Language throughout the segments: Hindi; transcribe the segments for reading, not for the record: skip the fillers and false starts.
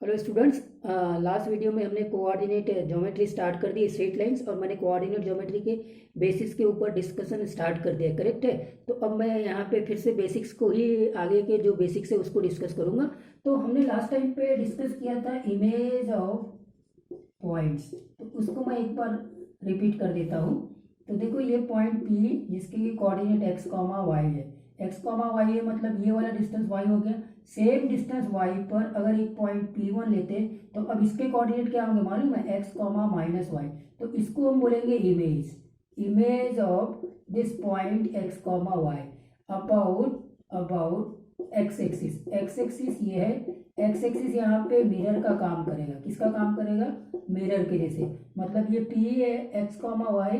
हेलो स्टूडेंट्स, लास्ट वीडियो में हमने कोऑर्डिनेट ज्योमेट्री स्टार्ट कर दी, स्ट्रेट लाइंस, और मैंने कोऑर्डिनेट ज्योमेट्री के बेसिक्स के ऊपर डिस्कशन स्टार्ट कर दिया। करेक्ट है। तो अब मैं यहाँ पे फिर से बेसिक्स को ही, आगे के जो बेसिक्स है उसको डिस्कस करूँगा। तो हमने लास्ट टाइम पे डिस्कस किया था इमेज ऑफ पॉइंट्स, तो उसको मैं एक बार रिपीट कर देता हूँ। तो देखो, ये पॉइंट पी जिसके कोऑर्डिनेट एक्स कॉमा वाई है, एक्स कॉमा वाई है, मतलब ये वाला डिस्टेंस वाई हो गया। सेम डिस्टेंस वाई पर अगर एक पॉइंट पी वन लेते तो अब इसके कोऑर्डिनेट क्या होंगे मालूम है? X comma minus y. तो इसको हम बोलेंगे image, image of this point x comma y about about x axis. X axis ये है, एक्स एक्सिस यहाँ पे मिरर का काम करेगा। किसका काम करेगा? मिरर के जैसे। मतलब ये पी है एक्स कॉमा वाई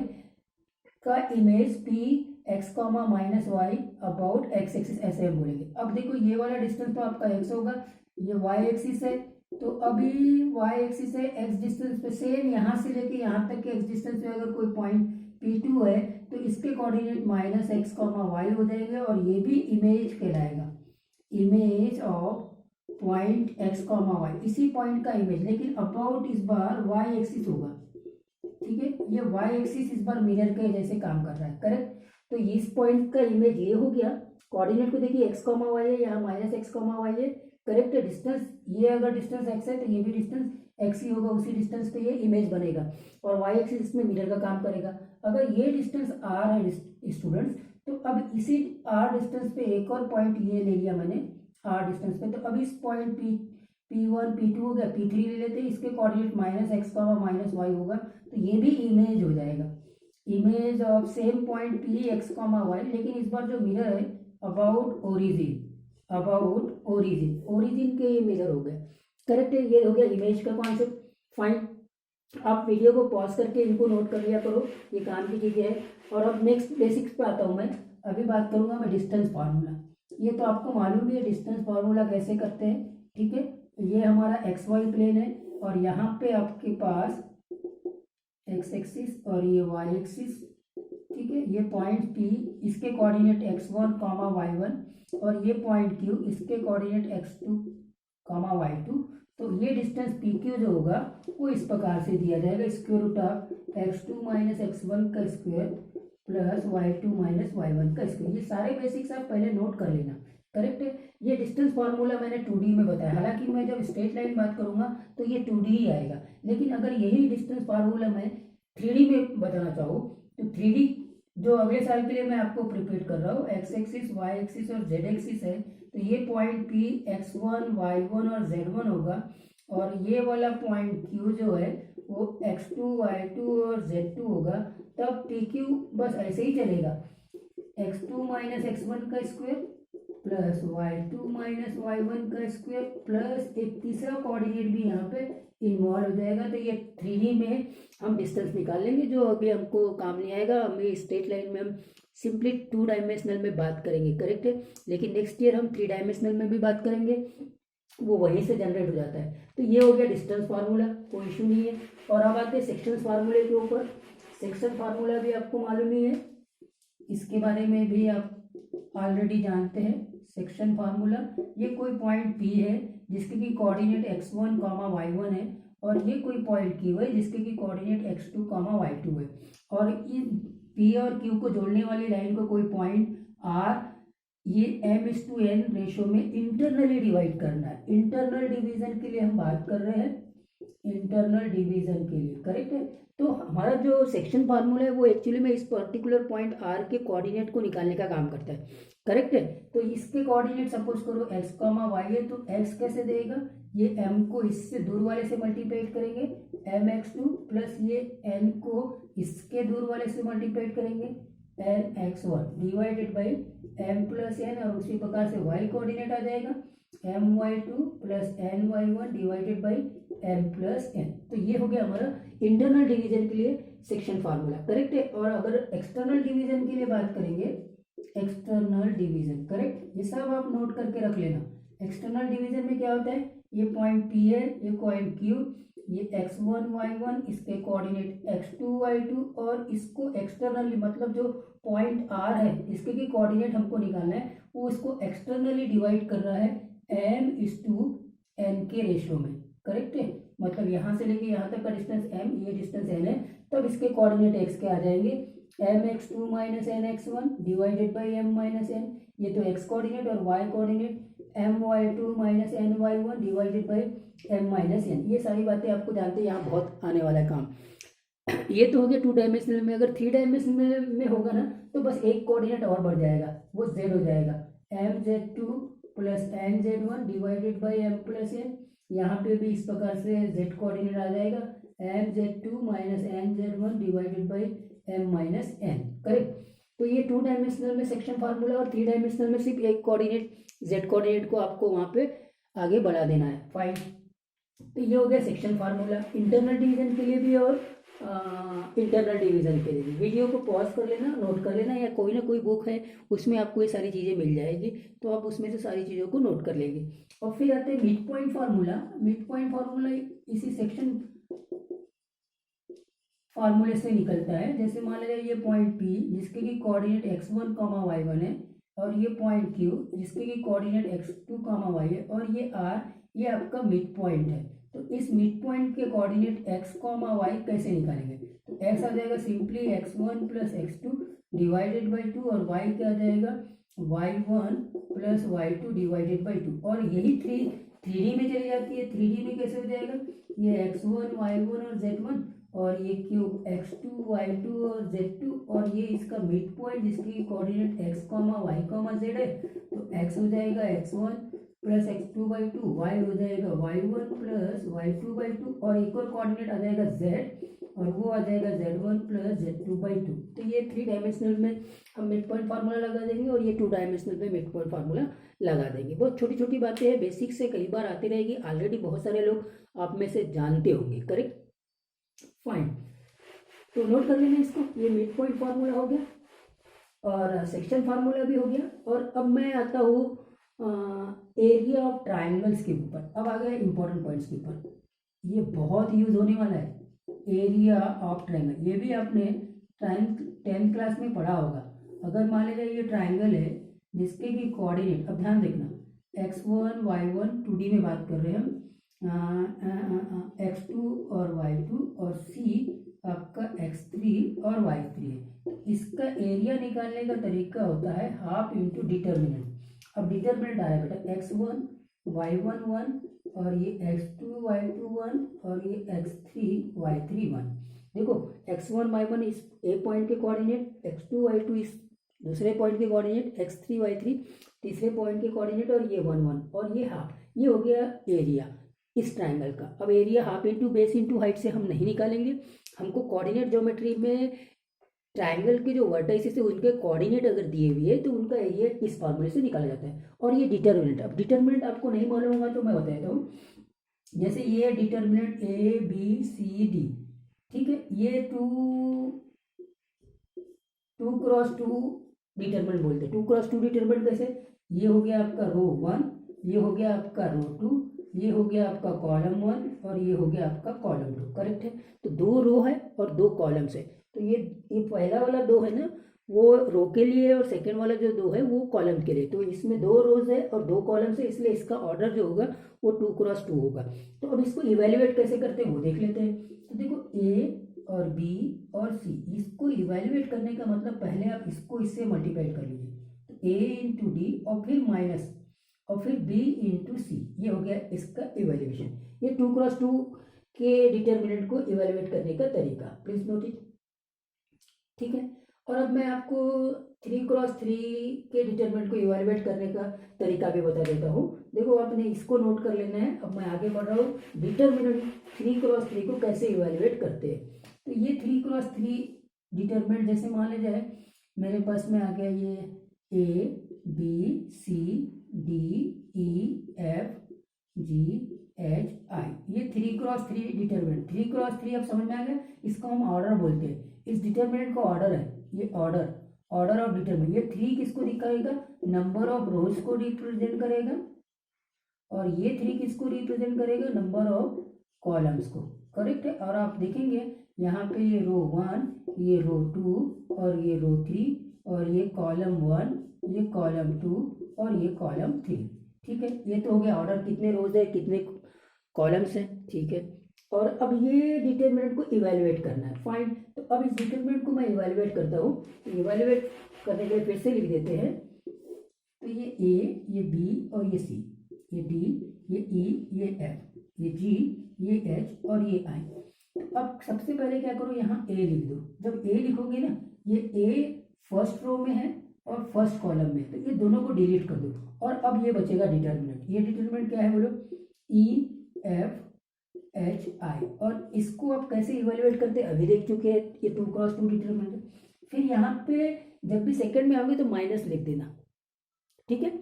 का image P x comma minus y about x axis, ऐसे हम बोलेंगे। अब देखो, ये वाला डिस्टेंस तो आपका एक्स होगा, ये वाई एक्सिस है। तो अभी वाई एक्सिस है, एक्स डिस्टेंस पे सेम यहाँ से लेके यहाँ तक के एक्स डिस्टेंस पे अगर कोई पॉइंट P2 है तो इसके coordinate minus x comma y हो जाएंगे, और ये भी इमेज कहलाएगा, image of point x comma y, इसी पॉइंट का इमेज। लेकिन अबाउट इस बार वाई एक्सिस होगा, ठीक है। ये वाई एक्सिस इस बार मिरर के जैसे काम कर रहा है। करेक्ट। तो इस पॉइंट का इमेज ये हो गया। कोऑर्डिनेट को देखिए, एक्स कॉमा वाई है, यहाँ माइनस एक्स कॉमा वाई है। करेक्ट है। डिस्टेंस, ये अगर डिस्टेंस एक्स है तो ये भी डिस्टेंस एक्स ही होगा, उसी डिस्टेंस पे ये इमेज बनेगा, और वाई एक्सिस इसमें मिरर का काम करेगा। अगर ये डिस्टेंस आर है स्टूडेंट्स, तो अब इसी आर डिस्टेंस पे एक और पॉइंट ये ले लिया मैंने आर डिस्टेंस पे। तो अब इस पॉइंट P1 P2 हो गया, P3 ले लेते हैं, इसके coordinate minus x comma minus y होगा। तो ये भी इमेज हो जाएगा, image of same point P x comma y. लेकिन इस बार जो मिरर है about origin, about origin, origin के ये मिरर हो गए। करेक्ट है। ये हो गया इमेज का कॉन्सेप्ट। फाइन। आप वीडियो को पॉज करके इनको नोट कर लिया करो, ये काम की चीजें है। और अब नेक्स्ट बेसिक्स पे आता हूँ मैं। अभी बात करूंगा मैं डिस्टेंस फार्मूला। ये तो आपको मालूम ही है डिस्टेंस फार्मूला कैसे करते हैं, ठीक है। ये हमारा एक्स वाई प्लेन है, और यहाँ पे आपके पास एक्स एक्सिस और ये वाई एक्सिस, ठीक है। ये पॉइंट पी, इसके कोऑर्डिनेट x1 कॉमा y1, और ये पॉइंट क्यू, इसके कोऑर्डिनेट x2 कॉमा y2। तो ये डिस्टेंस पी क्यू जो होगा वो इस प्रकार से दिया जाएगा, square root of x2 minus x1 का square plus y2 minus y1 का स्क्वायर। ये सारे बेसिक्स आप पहले नोट कर लेना। करेक्ट है। ये डिस्टेंस फार्मूला मैंने 2D में बताया, हालांकि मैं जब स्ट्रेट लाइन बात करूंगा तो ये 2D ही आएगा। लेकिन अगर यही डिस्टेंस फार्मूला मैं 3D में बताना चाहूँ तो 3D जो अगले साल के लिए मैं आपको प्रिपेयर कर रहा हूँ, एक्स एक्सिस वाई एक्सिस और जेड एक्सिस है। तो ये पॉइंट पी x1 y1 और z1 होगा, और ये वाला पॉइंट Q जो है वो x2 y2 और z2 होगा। तब पी क्यू बस ऐसे ही चलेगा, x2 माइनस x1 का square plus y2 minus y1 का स्क्वायर प्लस एक तीसरा कोऑर्डिनेट भी यहाँ पे इन्वॉल्व हो जाएगा। तो ये 3D में हम डिस्टेंस निकाल लेंगे, जो अभी हमको काम नहीं आएगा। हमें स्ट्रेट लाइन में हम सिंपली 2 डायमेंशनल में बात करेंगे। करेक्ट है। लेकिन नेक्स्ट ईयर हम 3 डायमेंशनल में भी बात करेंगे, वो वहीं से जनरेट हो जाता है। तो ये हो गया डिस्टेंस फार्मूला, कोई इशू नहीं है। और अब आते हैं सेक्शन फार्मूले के ऊपर। सेक्शन फार्मूला भी आपको मालूम ही है, इसके बारे में भी आप ऑलरेडी जानते हैं। सेक्शन फार्मूला, ये कोई पॉइंट P है जिसके की कोऑर्डिनेट x1 कॉमा y1 है, और ये कोई पॉइंट Q है जिसके की कोऑर्डिनेट x2 कॉमा y2 है, और इस P और Q को जोड़ने वाली लाइन को कोई पॉइंट R, ये m/n रेशो में इंटरनली डिवाइड करना है। इंटरनल डिवीजन के लिए हम बात कर रहे हैं, इंटरनल डिवीजन के लिए। करेक्ट है। तो हमारा जो सेक्शन फार्मूला है वो एक्चुअली में इस पर्टिकुलर पॉइंट आर के कोऑर्डिनेट को निकालने का काम करता है। करेक्ट है। तो इसके कोऑर्डिनेट सपोज करो एक्स कॉमा वाई है, तो एक्स कैसे देगा? ये m को इससे दूर वाले से मल्टीप्लाइड करेंगे, mx2, प्लस ये n को इसके दूर वाले से मल्टीप्लाइड करेंगे, nx1 divided by m plus n, और उसी प्रकार से y कोऑर्डिनेट आ जाएगा my2 plus ny1 divided by m plus n। तो ये हो गया हमारा इंटरनल डिवीजन के लिए सेक्शन फार्मूला। करेक्ट है। और अगर एक्सटर्नल डिवीजन के लिए बात करेंगे, एक्सटर्नल डिवीजन, करेक्ट, ये सब आप नोट करके रख लेना। एक्सटर्नल डिवीजन में क्या होता है? ये पॉइंट P है, ये पॉइंट Q, ये x1 y1, इसके कोऑर्डिनेट x2 y2, और इसको एक्सटर्नली मतलब जो पॉइंट R है इसके की कोऑर्डिनेट हमको निकालना है, वो इसको एक्सटर्नली डिवाइड कर रहा है m/n के रेशियो में। करेक्ट है, मतलब यहाँ से लेके यहाँ तक का डिस्टेंस m, ये डिस्टेंस n है, तब इसके कोऑर्डिनेट x के आ जाएंगे mx2 minus nx1 divided by m minus n, ये तो x कोऑर्डिनेट, और y coordinate my2 minus ny1 divided by m minus n। ये सारी बातें आपको जानते हैं, यहाँ बहुत आने वाला है काम। ये तो हो गया 2 डायमेंशनल में। अगर 3 डायमेंशनल में होगा ना तो बस एक कोऑर्डिनेट और बढ़ जाएगा, वो z हो जाएगा mz2 plus nz1 divided by m plus n। यहाँ पे भी इस प्रकार से z कोऑर्डिनेट आ जाएगा mz2 minus nz1 divided by m minus n, correct. तो ये 2 डायमेंशनल में सेक्शन फार्मूला, और 3 डायमेंशनल में सिर्फ एक कोऑर्डिनेट z कोऑर्डिनेट को आपको वहाँ पे आगे बढ़ा देना है, फाइन। तो ये हो गया सेक्शन फार्मूला इंटरनल डिवीजन के लिए भी और इंटरनल डिवीजन के लिए भी। वीडियो को पॉज कर लेना, नोट कर लेना, या कोई ना कोई बुक है उसमें आपको ये सारी चीज़ें मिल जाएगी, तो आप उसमें से सारी चीज़ों को नोट कर लेंगे। और फिर आते हैं mid point formula. Mid point formula इसी सेक्शन फार्मूले से निकलता है। जैसे मान लीजिए ये पॉइंट P जिसके की कोऑर्डिनेट x1, y1 है, और ये पॉइंट Q जिसके की कोऑर्डिनेट x2, y है, और ये R ये आपका मिड पॉइंट है। तो इस मिड पॉइंट के कोऑर्डिनेट x, y कैसे निकालेंगे? तो x आ जाएगा simply x1 plus x2 divided by 2, और y क्या आ जाएगा y1 plus y2 divided by 2। और यही 3D में चली जाती है। 3D में कैसे हो जाएगा? ये x1, y1 और z1, और ये क्यूब x2, y2 और z2, और ये इसका मिड पॉइंट जिसकी कोऑर्डिनेट x, y, z है। तो x हो जाएगा x1 plus x2 by 2, y हो जाएगा y1 प्लस y2 बाई 2, और एक और कोऑर्डिनेट आ जाएगा z, और वो आ जाएगा z1 प्लस z2 बाई 2। तो ये 3 डायमेंशनल में हम मिड पॉइंट फार्मूला लगा देंगे, और ये 2 डायमेंशनल में मिड पॉइंट फार्मूला लगा देंगे। बहुत छोटी छोटी बातें हैं, बेसिक से कई बार आती रहेगी, ऑलरेडी बहुत सारे लोग आप में से जानते होंगे, करेक्ट, फाइन। तो नोट कर लेना इसको, ये मिड पॉइंट फार्मूला हो गया और सेक्शन फार्मूला भी हो गया। और अब मैं आता हूँ एरिया ऑफ ट्राइंगल्स के ऊपर। अब आ गया इंपॉर्टेंट पॉइंट्स के ऊपर, ये बहुत यूज होने वाला है एरिया ऑफ ट्राइंगल। ये भी आपने 10th क्लास में पढ़ा होगा। अगर मान लीजिए ये ट्राइंगल है जिसके की कोऑर्डिनेट, अब ध्यान देखना, x1, y1 2D में बात कर रहे हैं हम, x2 और y2, और c आपका x3 और y3 है। तो इसका एरिया निकालने का तरीका होता है हाफ इंटू डिटर्मिनेंट। अब डिटर्मिनेंट आया बेटा x1 y1 1, और ये x2 y2 1, और ये x3 y3 1। देखो x1 y1 इस ए पॉइंट के कोऑर्डिनेट, x2 y2 इस दूसरे पॉइंट के कोऑर्डिनेट, x3 y3 तीसरे पॉइंट के कोऑर्डिनेट, और ये 1 1, और ये हाफ। ये हो गया एरिया इस ट्राइंगल का। अब area half into base into height से हम नहीं निकालेंगे, हमको कोऑर्डिनेट ज्योमेट्री में ट्राइंगल के जो वर्टाइसेस है उनके कोऑर्डिनेट अगर दिए हुए है तो उनका एरिया इस फार्मूले से निकाला जाता है। और ये डिटर्मिनेंट, अब डिटर्मिनेंट आपको नहीं मालूम होगा तो मैं बताता हूँ। जैसे ये डिटर्मिनेंट ABCD, ठीक है, ये 2 क्रॉस 2 डिटर्मिनेंट बोलते हैं। 2 क्रॉस 2 डिटर्मिनेंट कैसे? ये हो गया आपका रो 1, ये हो गया आपका रो 2, ये हो गया आपका कॉलम 1, और ये हो गया आपका कॉलम 2, करेक्ट है। तो 2 रो है और 2 कॉलम्स है। तो ये पहला वाला 2 है ना, वो रो के लिए, और सेकेंड वाला जो 2 है वो कॉलम के लिए। तो इसमें 2 रोज है और 2 कॉलम्स है, इसलिए इसका ऑर्डर जो होगा वो 2 क्रॉस 2 होगा। तो अब इसको इवेल्युएट कैसे करते हैं वो देख लेते हैं। तो देखो A और B और C, इसको इवेल्युएट करने का मतलब पहले आप इसको इससे मल्टीप्लाई कर लीजिए। तो A इंटू डी, और फिर माइनस, और फिर B इंटू सी, ये हो गया इसका इवेल्युएशन। ये 2 क्रॉस 2 के डिटर्मिनेंट को इवेल्युएट करने का तरीका, प्लीज नोट इट, ठीक है। और अब मैं आपको 3 क्रॉस 3 के डिटर्मिनेंट को इवेल्युएट करने का तरीका भी बता देता हूँ। देखो आपने इसको नोट कर लेना है। अब मैं आगे बढ़ रहा हूँ, डिटर्मिनेंट 3 क्रॉस 3 को कैसे इवेल्युएट करते हैं। तो ये 3 क्रॉस 3 डिटर्मिनेंट, जैसे मान लीजिए मेरे पास में आ गया ये A B C D E F G H I, ये 3 क्रॉस 3 डिटर्मिनेंट। 3 क्रॉस 3 अब समझ में आ गया, इसको हम ऑर्डर बोलते हैं। इस डिटर्मिनेंट का ऑर्डर है, ये ऑर्डर ऑफ डिटर्मिनेंट। ये 3 किसको दिखाएगा? नंबर ऑफ रोज को रिप्रेजेंट करेगा, और ये 3 किसको रिप्रेजेंट करेगा? नंबर ऑफ कॉलम्स को, करेक्ट है। और आप देखेंगे यहाँ पे ये रो 1, ये रो 2, और ये रो 3, और ये कॉलम 1, ये कॉलम 2, और ये कॉलम 3, ठीक है। ये तो हो गया ऑर्डर, कितने रोज है कितने कॉलम्स हैं, ठीक है। और अब ये डिटर्मिनेंट को इवेलुएट करना है, फाइन। तो अब इस डिटर्मिनेंट को मैं इवेलुएट करता हूँ। इवेलुएट करने के लिए फिर से लिख देते हैं। तो ये ए, ये बी और ये सी, ये डी, ये ई, ये एफ, ये जी, ये एच और ये आई। अब सबसे पहले क्या करो, यहाँ ए लिख दो। जब ए लिखोगे ना, ये ए फर्स्ट रो में है और फर्स्ट कॉलम में, तो ये दोनों को डिलीट कर दो। और अब ये बचेगा डिटर्मिनेंट। ये डिटर्मिनेंट क्या है बोलो, ई एफ एच आई। और इसको आप कैसे इवेल्युएट करते हैं अभी देख चुके हैं, ये 2x2 डिटर्मिनेंट। फिर यहाँ पे जब भी सेकंड में आओगे तो माइनस लिख देना, ठीक है,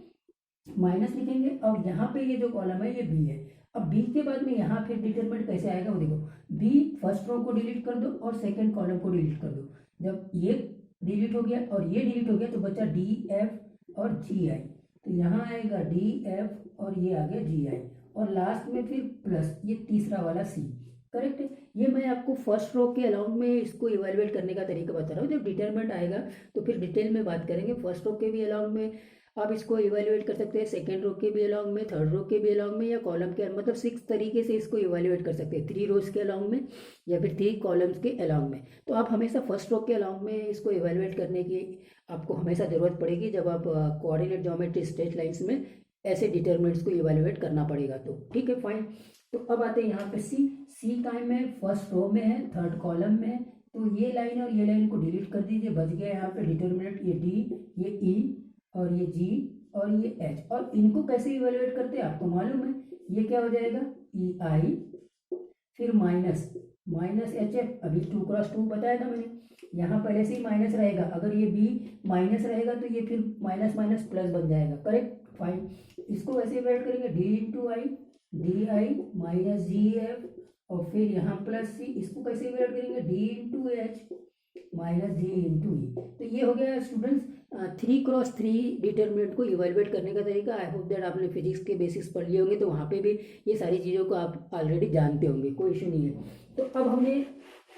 माइनस लिखेंगे। और यहाँ पे ये जो कॉलम है ये बी है। अब बी के बाद में यहाँ फिर डिटरमिनेंट कैसे आएगा वो देखो, बी फर्स्ट रो को डिलीट कर दो और सेकंड कॉलम को डिलीट कर दो। जब ये डिलीट हो गया और ये डिलीट हो गया तो बचा डी एफ और जी आई। तो यहाँ आएगा डी एफ और ये आ गया जी आई, और लास्ट में फिर प्लस ये तीसरा वाला सी, करेक्ट है। ये मैं आपको फर्स्ट रो के अलाउंग में इसको इवेलुएट करने का तरीका बता रहा हूँ। जब डिटरमिनेंट आएगा तो फिर डिटेल में बात करेंगे। फर्स्ट रो के भी अलाउंग में आप इसको इवेल्युएट कर सकते हैं, सेकंड रो के भी अलाउंग में, थर्ड रो के भी अलाउंग में, या कॉलम के, मतलब 6 तरीके से इसको इवेल्युएट कर सकते हैं, 3 रोज के अलाउंग में या फिर 3 कॉलम्स के अलाउंग में। तो आप हमेशा फर्स्ट रो के अलाउंग में इसको इवेल्युएट करने की आपको हमेशा ज़रूरत पड़ेगी जब आप कोऑर्डिनेट ज्योमेट्री स्ट्रेट लाइन्स में ऐसे डिटर्मिनेंट्स को इवेल्युएट करना पड़ेगा। तो ठीक है, फाइन। तो अब आते हैं यहाँ पे सी टाइम में फर्स्ट रो में है, थर्ड कॉलम में है। तो ये लाइन और ये लाइन को डिलीट कर दीजिए, बच गया यहाँ पे डिटर्मिनेंट, ये डी, ये ई और ये जी और ये एच। और इनको कैसे इवेल्युएट करते हैं आपको मालूम है, ये क्या हो जाएगा, ई आई, फिर माइनस माइनस एच एफ। अभी 2x2 बताया था मैंने, यहाँ पहले से ही माइनस रहेगा। अगर ये बी माइनस रहेगा तो ये फिर माइनस माइनस प्लस बन जाएगा, करेक्ट, फाइन। इसको वैसे इवेल्युएट करेंगे, D into I, D I minus G F, और फिर यहाँ प्लस सी। इसको कैसे इवेल्युएट करेंगे, D into H minus G into E. तो ये हो गया स्टूडेंट्स 3x3 डिटर्मिनेंट को इवेल्युएट करने का तरीका। आई होप दैट आपने फिजिक्स के बेसिक्स पढ़ लिए होंगे, तो वहाँ पे भी ये सारी चीज़ों को आप ऑलरेडी जानते होंगे, कोई इशू नहीं है। तो अब हमने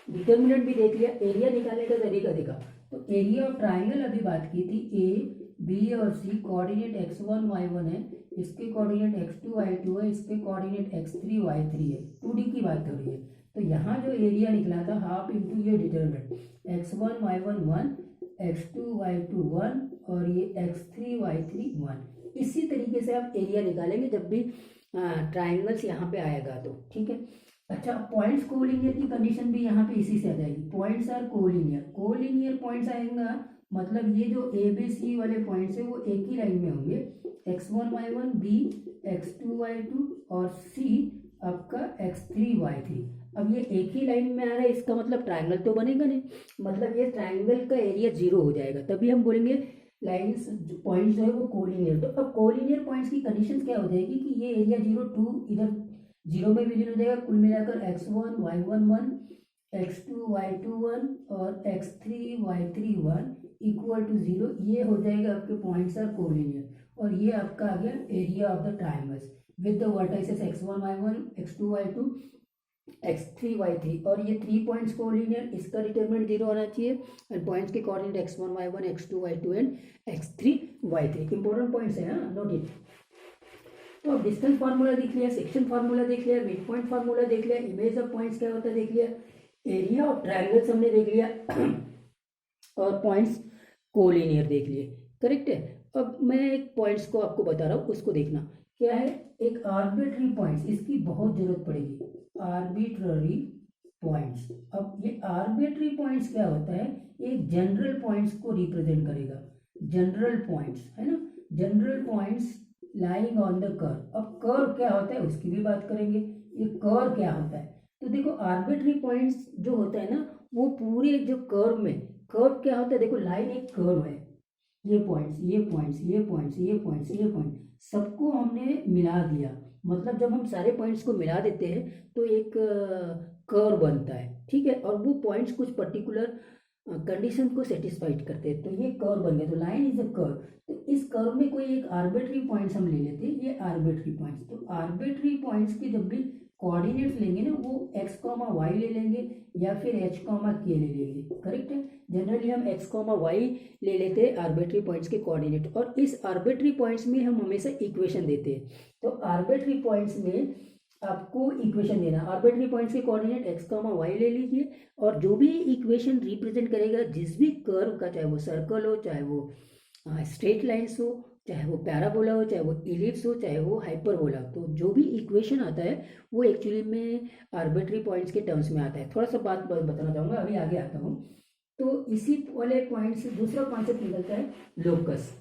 डिटर्मिनेंट भी देख लिया, एरिया निकालने का तरीका देखा। तो एरिया ऑफ ट्राइंगल अभी बात की थी, ए बी और सी कोऑर्डिनेट x1 y1 है, इसके कोऑर्डिनेट x2 y2 है, इसके कोऑर्डिनेट x3 y3 है, 2D की बात हो रही है। तो यहाँ जो एरिया निकला था हाफ इंटू ये determinant, x1 y1 1, x2 y2 1 और ये x3 y3 1। इसी तरीके से आप एरिया निकालेंगे जब भी ट्राइंगल्स यहाँ पे आएगा तो, ठीक है। अच्छा, पॉइंट्स कोलिनियर की कंडीशन भी यहाँ पे इसी से आ जाएगी। Points are collinear, collinear points आएगा मतलब ये जो ए बी सी वाले पॉइंट्स है वो एक ही लाइन में होंगे, x1 y1 b x2 y2 और c आपका x3 y3। अब ये एक ही लाइन में आ रहा है, इसका मतलब ट्राइंगल तो बनेगा नहीं, मतलब ये ट्राइंगल का एरिया 0 हो जाएगा, तभी हम बोलेंगे लाइन्स पॉइंट्स जो है वो कोलिनियर। तो अब कोलिनियर पॉइंट्स की कंडीशन क्या हो जाएगी कि ये एरिया 0 2 इधर 0 में विलीन हो जाएगा, कुल मिलाकर x1 y1 1, x2 y2 1 और x3 y3 1 इक्वल टू 0। ये हो जाएगा आपके पॉइंट्स आर कोलिनियर, और ये आपका आ गया area of the triangles with the vertices x1 y1 x2 y2 x3 y3। और ये 3 पॉइंट्स कोलिनियर, इसका डिटरमिनेंट 0 होना चाहिए, एंड पॉइंट्स के coordinate x1 y1 x2 y2 and x3 y3। Important points है, हाँ, नोट इट। तो अब डिस्टेंस फार्मूला देख लिया, सेक्शन फार्मूला देख लिया, मिड पॉइंट फार्मूला देख लिया, इमेज ऑफ पॉइंट्स क्या होता है देख लिया, एरिया ऑफ ट्राइंगल्स हमने देख लिया और पॉइंट्स कोलिनियर देख लिए, करेक्ट है। अब मैं एक पॉइंट्स को आपको बता रहा हूँ, उसको देखना क्या है, एक आर्बिट्ररी पॉइंट्स, इसकी बहुत जरूरत पड़ेगी, आर्बिट्ररी पॉइंट्स। अब ये आर्बिट्ररी पॉइंट्स क्या होता है, एक जनरल पॉइंट्स को रिप्रेजेंट करेगा, जनरल पॉइंट्स है ना, general points lying on the curve. अब कर्व क्या होता है उसकी भी बात करेंगे, ये कर्व क्या होता है। तो देखो आर्बिट्ररी पॉइंट्स जो होता है ना, वो पूरे जो कर्व में, कर्व क्या होता है, देखो लाइन एक कर्व है, ये पॉइंट्स ये पॉइंट्स ये पॉइंट्स ये पॉइंट्स ये पॉइंट सबको हमने मिला दिया, मतलब जब हम सारे पॉइंट्स को मिला देते हैं तो एक कर्व बनता है, ठीक है। और वो पॉइंट्स कुछ पर्टिकुलर कंडीशन को सेटिस्फाइड करते हैं, तो ये कर्व बन गया। तो लाइन इज अ कर्व। तो इस कर्व में कोई एक आर्बिट्ररी पॉइंट्स हम ले लेते हैं, ये आर्बिट्ररी पॉइंट्स। तो आर्बिट्ररी पॉइंट्स की जब भी कोऑर्डिनेट्स लेंगे ना, वो x, y ले लेंगे या फिर h, k ले लेंगे, करेक्ट है। जनरली हम x, y ले लेते हैं आर्बिट्ररी पॉइंट्स के कोऑर्डिनेट, और इस आर्बिट्ररी पॉइंट्स में हम हमेशा इक्वेशन देते हैं। तो आर्बिट्ररी पॉइंट्स में आपको इक्वेशन देना, आर्बिट्री पॉइंट्स के कोऑर्डिनेट x, y ले लीजिए और जो भी इक्वेशन रिप्रेजेंट करेगा जिस भी कर्व का, चाहे वो सर्कल हो, चाहे वो स्ट्रेट लाइन्स हो, चाहे वो पैराबोला हो, चाहे वो इलिप्स हो, चाहे वो हाइपरबोला हो, तो जो भी इक्वेशन आता है वो एक्चुअली में आर्बिट्री पॉइंट्स के टर्म्स में आता है। थोड़ा सा बात बताना चाहूँगा, अभी आगे आता हूँ। तो इसी वाले पॉइंट से दूसरा कॉन्सेप्ट निकलता है लोकस।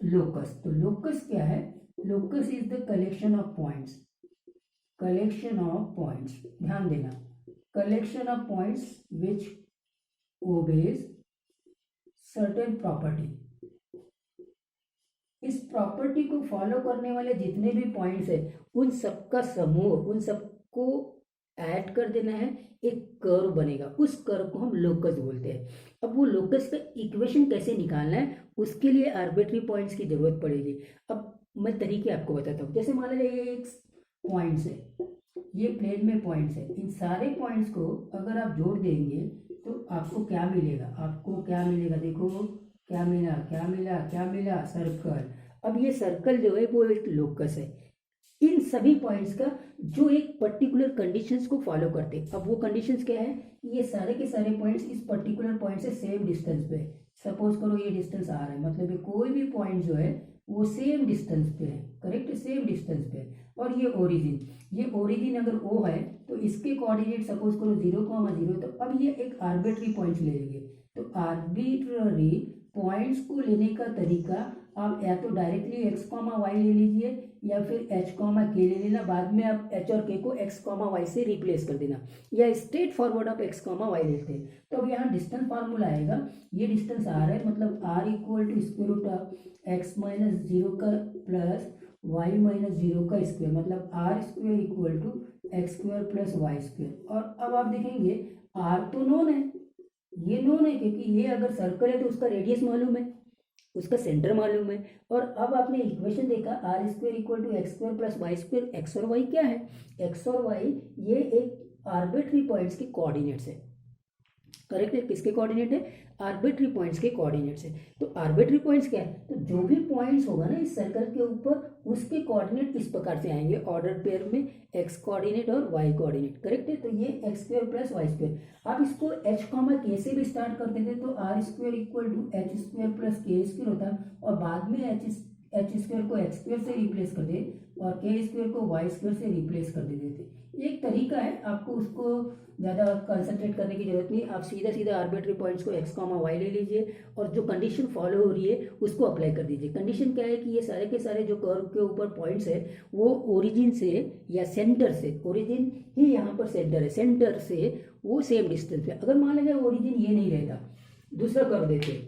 लोकस, तो लोकस क्या है? Locus is the collection of points, collection of points, ध्यान देना, collection of points which obeys certain property. इस प्रॉपर्टी को फॉलो करने वाले जितने भी पॉइंट्स है उन सबका समूह, उन सबको ऐड कर देना है, एक कर्व बनेगा, उस कर्व को हम लोकस बोलते हैं। अब वो लोकस का इक्वेशन कैसे निकालना है उसके लिए आर्बिट्री पॉइंट्स की जरूरत पड़ेगी। अब मैं तरीके आपको बताता हूँ। जैसे मान लीजिए ये एक पॉइंट्स है, ये प्लेन में पॉइंट्स है, इन सारे पॉइंट्स को अगर आप जोड़ देंगे तो आपको क्या मिलेगा? आपको क्या मिलेगा? देखो क्या मिला, क्या मिला, क्या मिला? सर्कल। अब ये सर्कल जो है वो एक लोकस है इन सभी पॉइंट्स का, जो एक पर्टिकुलर कंडीशंस को फॉलो करते हैं। अब वो कंडीशंस क्या है? ये सारे के सारे पॉइंट्स इस पर्टिकुलर पॉइंट से सेम डिस्टेंस पे है। सपोज करो ये डिस्टेंस आ रहा है, मतलब ये कोई भी पॉइंट जो है वो सेम डिस्टेंस पे है, करेक्ट, सेम डिस्टेंस पे है। और ये ओरिजिन अगर ओ है तो इसके कोऑर्डिनेट सपोज करो 0,0, तो अब ये एक आर्बिट्री पॉइंट ले लेंगे। तो आर्बिट्ररी पॉइंट्स को लेने का तरीका, आप या तो डायरेक्टली x, y ले लीजिए या फिर h, k ले लेना, बाद में आप h और k को x, y से रिप्लेस कर देना, या स्ट्रेट फॉरवर्ड आप x, y लेते हैं। तो अब यहाँ डिस्टेंस फार्मूला आएगा, ये डिस्टेंस r है, मतलब r equal to square root of x minus 0 का प्लस y माइनस 0 का स्क्वायर, मतलब r square equal to x square plus y square. और अब आप देखेंगे r तो नोन है, ये नोन है क्योंकि ये अगर सर्कल है तो उसका रेडियस मालूम है, उसका सेंटर मालूम है। और अब आपने इक्वेशन देखा r square equal to x square plus y square, x और वाई क्या है? एक्स और वाई ये एक आर्बिट्री पॉइंट्स के कोऑर्डिनेट्स है, करेक्ट है? किसके कोऑर्डिनेट है? आर्बिट्री पॉइंट्स के कोऑर्डिनेट्स है। तो आर्बिट्री पॉइंट्स क्या है? तो जो भी पॉइंट्स होगा ना इस सर्कल के ऊपर, उसके कोऑर्डिनेट इस प्रकार से आएंगे ऑर्डर पेयर में, एक्स कोऑर्डिनेट और वाई कोऑर्डिनेट, करेक्ट है? तो ये x square plus y square. आप इसको एच कॉमा के से भी स्टार्ट करते थे तो r square equal to h square plus k square होता, और बाद में एच स्क्वायर को एक्स स्क्वायर से रिप्लेस कर दे और के स्क्वायर को वाई स्क्वायर से रिप्लेस कर देते थे। एक तरीका है, आपको उसको ज़्यादा कंसंट्रेट करने की जरूरत नहीं, आप सीधा सीधा आर्बिट्री पॉइंट्स को x, y ले लीजिए और जो कंडीशन फॉलो हो रही है उसको अप्लाई कर दीजिए। कंडीशन क्या है कि ये सारे के सारे जो कर्व के ऊपर पॉइंट्स है वो ओरिजिन से या सेंटर से, ओरिजिन ही यहाँ पर सेंटर है, सेंटर से वो सेम डिस्टेंस पे। अगर मान लीजिए ओरिजिन ये नहीं रहता, दूसरा कर्व देते,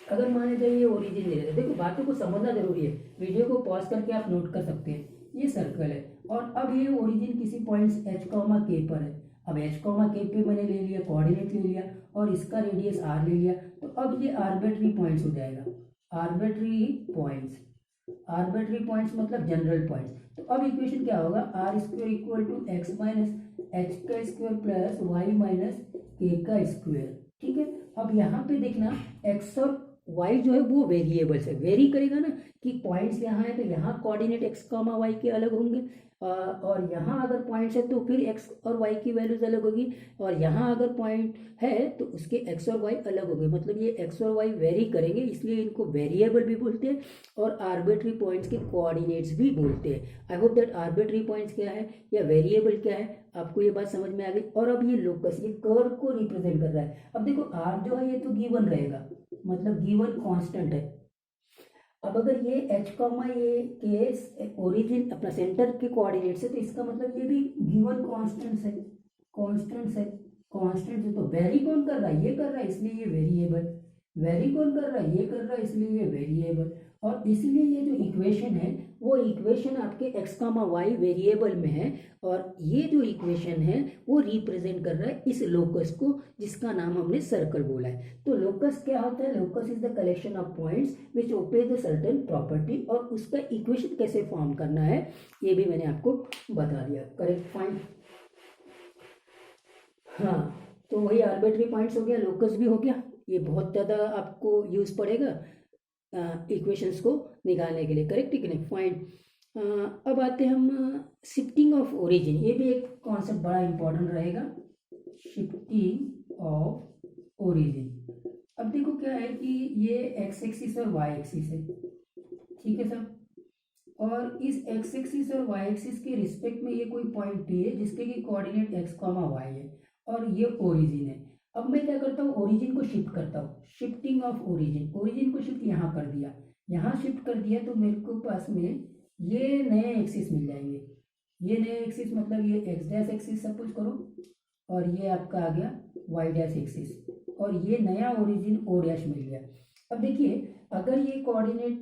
अगर मान लीजिए ये ओरिजिन नहीं रहता, देखो बातों को समझना जरूरी है, वीडियो को पॉज करके आप नोट कर सकते हैं। ये सर्कल है और अब ये ओरिजिन किसी पॉइंट h, k पर है। अब h, k पे मैंने ले लिया, कोऑर्डिनेट ले लिया और इसका रेडियस r ले लिया, तो अब ये आर्बिट्री पॉइंट्स हो जाएगा। आर्बिट्री पॉइंट्स, आर्बिट्री पॉइंट्स मतलब जनरल पॉइंट्स। तो अब इक्वेशन क्या होगा? R square equal to x minus h का square plus y minus k का स्क्वायर, ठीक है? अब यहाँ पे देखना एक्स और y जो है वो वेरिएबल्स है, वेरी करेगा ना कि पॉइंट्स यहाँ है तो यहाँ कोऑर्डिनेट x, y के अलग होंगे, और यहाँ अगर पॉइंट्स है तो फिर x और y की वैल्यूज अलग होगी, और यहाँ अगर पॉइंट है तो उसके x और y अलग होंगे, मतलब ये x और y वेरी करेंगे, इसलिए इनको वेरिएबल भी बोलते हैं और आर्बिट्री पॉइंट्स के कोऑर्डिनेट्स भी बोलते हैं। I hope that arbitrary points क्या है या वेरिएबल क्या है आपको ये बात समझ में आ गई। और अब ये लोकस, ये कर्व को रिप्रेजेंट कर रहा है। अब देखो r जो है ये तो गिवन रहेगा, मतलब गिवन कांस्टेंट है। अब अगर ये h, ये के ओरिजिन अपना सेंटर के कोऑर्डिनेट्स है तो इसका मतलब ये भी गिवन कांस्टेंट्स है, कांस्टेंट्स है, कांस्टेंट्स है। तो वेरी कौन कर रहा है? ये कर रहा है, इसलिए ये वेरिएबल। वेरी कौन कर रहा है? ये कर रहा है, इसलिए ये वेरिएबल। और इसलिए ये जो इक्वेशन है वो इक्वेशन आपके x, y वेरिएबल में है, और ये जो इक्वेशन है वो रिप्रेजेंट कर रहा है इस लोकस को, जिसका नाम हमने सर्कल बोला है। तो लोकस क्या होता है? Locus is the collection of points which obey the certain property, और उसका इक्वेशन कैसे फॉर्म करना है ये भी मैंने आपको बता दिया, करेक्ट, फाइन। हाँ, तो वही आर्बिट्री पॉइंट्स हो गया, लोकस भी हो गया, ये बहुत ज़्यादा आपको यूज पड़ेगा इक्वेशंस को निकालने के लिए, करेक्ट, ठीक है, फाइन। अब आते हैं हम शिफ्टिंग ऑफ ओरिजिन, ये भी एक कॉन्सेप्ट बड़ा इंपॉर्टेंट रहेगा, शिफ्टिंग ऑफ ओरिजिन। अब देखो क्या है कि ये एक्स एक्सिस और वाई एक्सिस है, ठीक है सर, और इस एक्स एक्सिस और वाई एक्सिस के रिस्पेक्ट में ये कोई पॉइंट पी है जिसके की कोऑर्डिनेट एक्स कॉमा वाई है और ये ओरिजिन है। अब मैं क्या करता हूँ, ओरिजिन को शिफ्ट करता हूँ, शिफ्टिंग ऑफ ओरिजिन, ओरिजिन को शिफ्ट यहाँ कर दिया, यहाँ शिफ्ट कर दिया तो मेरे को पास में ये नए एक्सिस मिल जाएंगे। ये नए एक्सिस मतलब ये एक्स डैश एक्सिस सपोज करो और ये आपका आ गया वाई डैश एक्सिस और ये नया ओरिजिन ओ डैश मिल गया। अब देखिए अगर ये कोऑर्डिनेट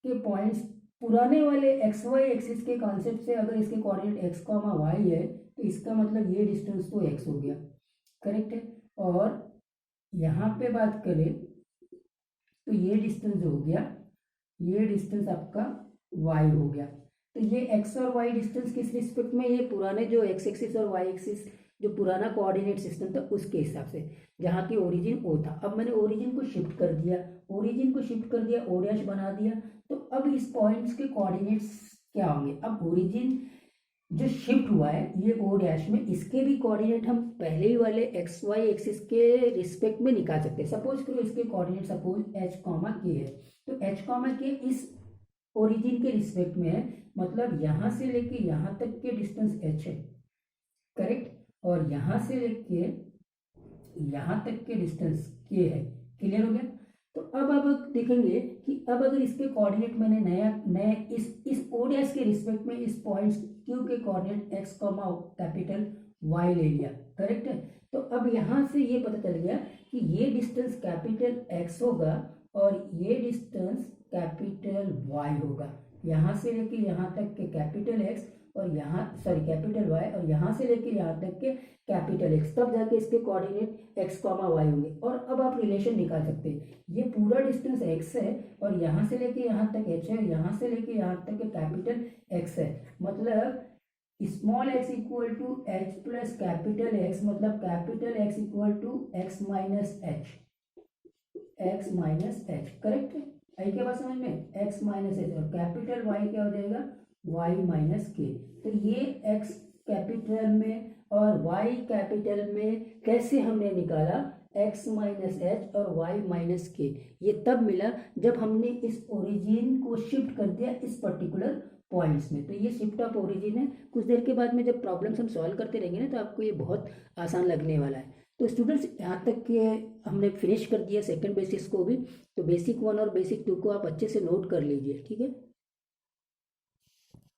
के पॉइंट्स पुराने वाले एक्स वाई एक्सिस के कॉन्सेप्ट से अगर इसके कोऑर्डिनेट एक्स कॉमा वाई है तो इसका मतलब ये डिस्टेंस तो एक्स हो गया, करेक्ट है। और यहाँ पे बात करें तो ये डिस्टेंस हो गया, ये डिस्टेंस आपका वाई हो गया। तो ये एक्स और वाई डिस्टेंस किस रिस्पेक्ट में, ये पुराने जो एक्स एक्सिस और वाई एक्सिस जो पुराना कोऑर्डिनेट सिस्टम था उसके हिसाब से, जहाँ की ओरिजिन ओ था। अब मैंने ओरिजिन को शिफ्ट कर दिया, ओरिजिन को शिफ्ट कर दिया, ओ डैश बना दिया, तो अब इस पॉइंट्स के कोऑर्डिनेट्स क्या होंगे। अब ओरिजिन जो शिफ्ट हुआ है ये ओ डैश में, इसके भी कोऑर्डिनेट हम पहले ही वाले एक्स वाई एक्सिस के रिस्पेक्ट में निकाल सकते हैं। सपोज करो इसके कोऑर्डिनेट सपोज एच कॉमा के है, तो एच कॉमा के इस ओरिजिन के रिस्पेक्ट में है, मतलब यहाँ से लेके यहाँ तक के डिस्टेंस एच है, करेक्ट, और यहाँ से लेके यहाँ तक के डिस्टेंस के है। क्लियर हो गया। तो अब देखेंगे कि अब अगर इसके कोऑर्डिनेट मैंने नए इस ओ डैश के रिस्पेक्ट में इस पॉइंट्स क्यू के coordinate x comma capital y ले लिया, करेक्ट है। तो अब यहाँ से ये पता चल गया कि ये डिस्टेंस कैपिटल एक्स होगा और ये डिस्टेंस कैपिटल वाई होगा। यहाँ से लेके यहाँ तक के कैपिटल एक्स और यहाँ कैपिटल वाई और यहाँ से लेके यहाँ तक के कैपिटल एक्स, तब जाके इसके कोऑर्डिनेट एक्स कॉमा वाई होंगे। और अब आप रिलेशन निकाल सकते हैं, ये पूरा डिस्टेंस एक्स है और यहाँ से लेके यहाँ तक एच है, यहाँ से लेके यहाँ तक के कैपिटल एक्स है, मतलब small X equal to H plus capital X, मतलब capital X equal to x minus H, X minus H, correct है। आई क्या बात समझ में, एक्स माइनस एच, और कैपिटल वाई क्या हो जाएगा, वाई माइनस के। तो ये एक्स कैपिटल में और वाई कैपिटल में कैसे हमने निकाला, एक्स माइनस एच और वाई माइनस के, ये तब मिला जब हमने इस ओरिजिन को शिफ्ट कर दिया इस पर्टिकुलर पॉइंट्स में। तो ये शिफ्ट ऑफ ओरिजिन है। कुछ देर के बाद में जब प्रॉब्लम्स हम सॉल्व करते रहेंगे ना तो आपको ये बहुत आसान लगने वाला है। तो स्टूडेंट्स यहाँ तक के हमने फिनिश कर दिया सेकंड बेसिक्स को भी। तो बेसिक 1 और बेसिक 2 को आप अच्छे से नोट कर लीजिए, ठीक है।